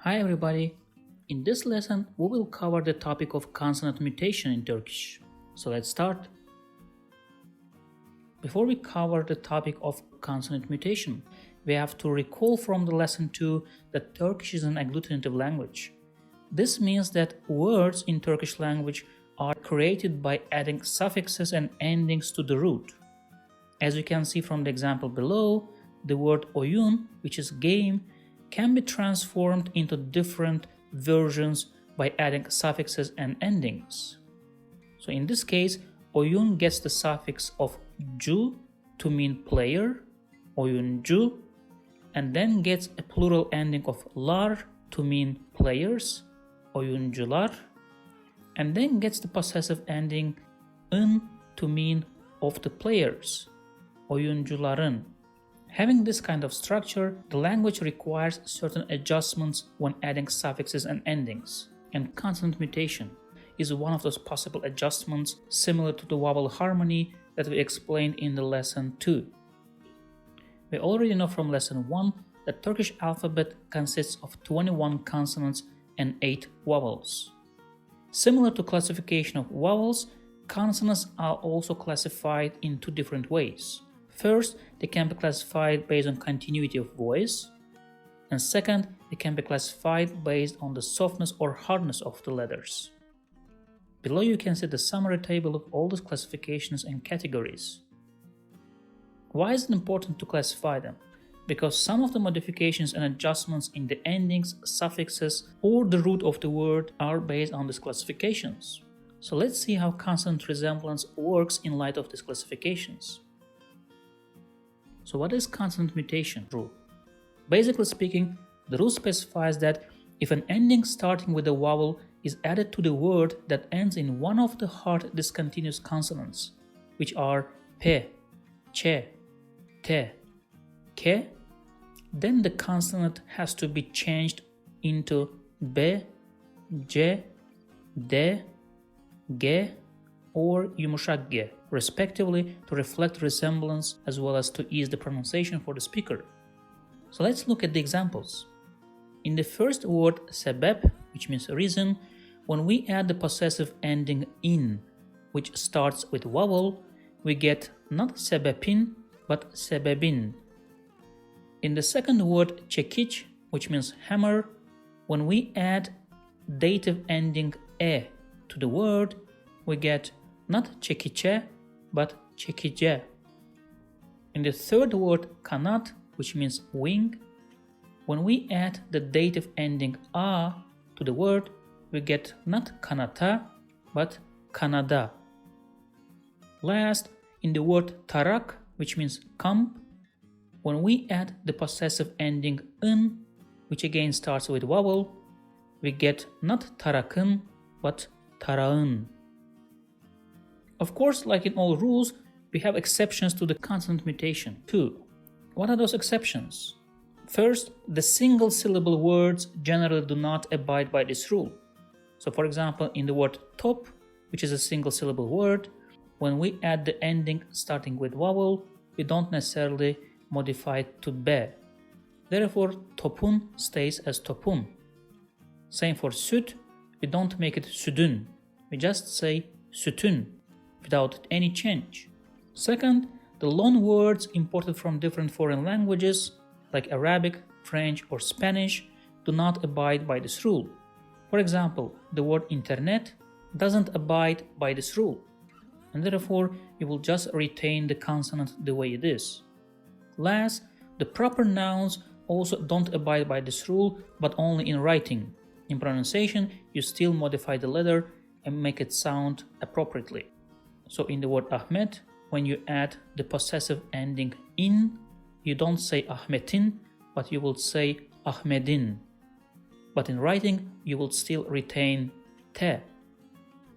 Hi everybody! In this lesson, we will cover the topic of consonant mutation in Turkish. So let's start. Before we cover the topic of consonant mutation, we have to recall from the lesson 2 that Turkish is an agglutinative language. This means that words in Turkish language are created by adding suffixes and endings to the root. As you can see from the example below, the word oyun, which is game, can be transformed into different versions by adding suffixes and endings. So in this case, oyun gets the suffix of ju to mean player, oyuncu, and then gets a plural ending of lar to mean players, oyuncular, and then gets the possessive ending ın to mean of the players, oyuncuların. Having this kind of structure, the language requires certain adjustments when adding suffixes and endings, and consonant mutation is one of those possible adjustments similar to the vowel harmony that we explained in the lesson 2. We already know from lesson 1 that Turkish alphabet consists of 21 consonants and 8 vowels. Similar to classification of vowels, consonants are also classified in two different ways. First, they can be classified based on continuity of voice, and second, they can be classified based on the softness or hardness of the letters. Below you can see the summary table of all these classifications and categories. Why is it important to classify them? Because some of the modifications and adjustments in the endings, suffixes, or the root of the word are based on these classifications. So let's see how consonant resemblance works in light of these classifications. So what is consonant mutation rule? Basically speaking, the rule specifies that if an ending starting with a vowel is added to the word that ends in one of the hard discontinuous consonants, which are p, ç, t, k, then the consonant has to be changed into b, c, d, g, or yumuşak g, respectively, to reflect resemblance as well as to ease the pronunciation for the speaker. So let's look at the examples. In the first word sebep, which means reason, when we add the possessive ending in, which starts with vowel, we get not sebepin, but sebebin. In the second word çekiç, which means hammer, when we add dative ending e to the word, we get not çekiçe, but çekice. In the third word kanat, which means wing, when we add the dative ending a to the word, we get not kanata, but kanada. Last, in the word tarak, which means kamp, when we add the possessive ending ın, which again starts with vowel, we get not tarakın, but tarağın. Of course, like in all rules, we have exceptions to the consonant mutation too. What are those exceptions? First, the single syllable words generally do not abide by this rule. So for example, in the word top, which is a single syllable word, when we add the ending starting with vowel, we don't necessarily modify it to be. Therefore, topun stays as topun. Same for süt, we don't make it südün, we just say sütün, without any change. Second, the loan words imported from different foreign languages, like Arabic, French, or Spanish, do not abide by this rule. For example, the word internet doesn't abide by this rule, and therefore you will just retain the consonant the way it is. Last, the proper nouns also don't abide by this rule, but only in writing. In pronunciation, you still modify the letter and make it sound appropriately. So in the word Ahmet, when you add the possessive ending in, you don't say Ahmetin, but you will say Ahmedin. But in writing, you will still retain te.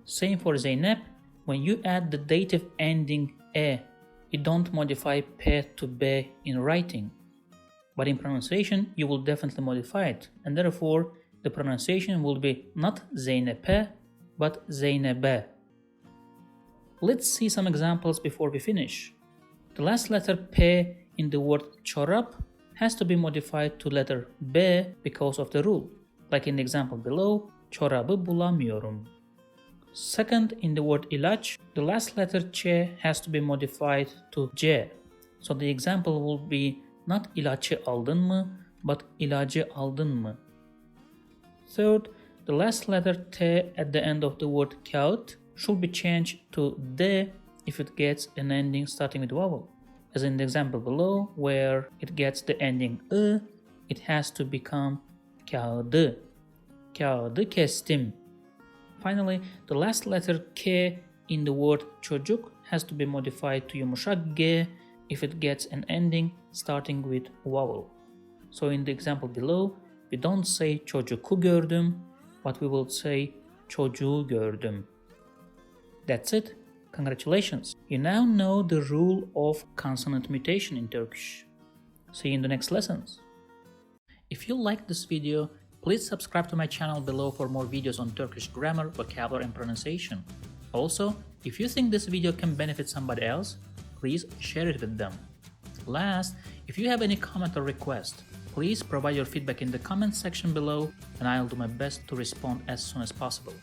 Same for Zeynep, when you add the dative ending e, you don't modify p to b in writing. But in pronunciation, you will definitely modify it, and therefore the pronunciation will be not Zeynepe, but Zeynebe. Let's see some examples before we finish. The last letter P in the word çorap has to be modified to letter B because of the rule. like in the example below, çorabı bulamıyorum. Second, in the word ilaç, the last letter ç has to be modified to c. So the example will be not ilaçı aldın mı, but ilacı aldın mı. Third, the last letter t at the end of the word kağıt should be changed to d if it gets an ending starting with vowel. As in the example below, where it gets the ending ı, it has to become kağıdı. Kağıdı kestim. Finally, the last letter k in the word çocuk has to be modified to yumuşak g if it gets an ending starting with vowel. So in the example below, we don't say çocuku gördüm, but we will say çocuğu gördüm. That's it. Congratulations! You now know the rule of consonant mutation in Turkish. See you in the next lessons. If you liked this video, please subscribe to my channel below for more videos on Turkish grammar, vocabulary and pronunciation. Also, if you think this video can benefit somebody else, please share it with them. Last, if you have any comment or request, please provide your feedback in the comment section below and I'll do my best to respond as soon as possible.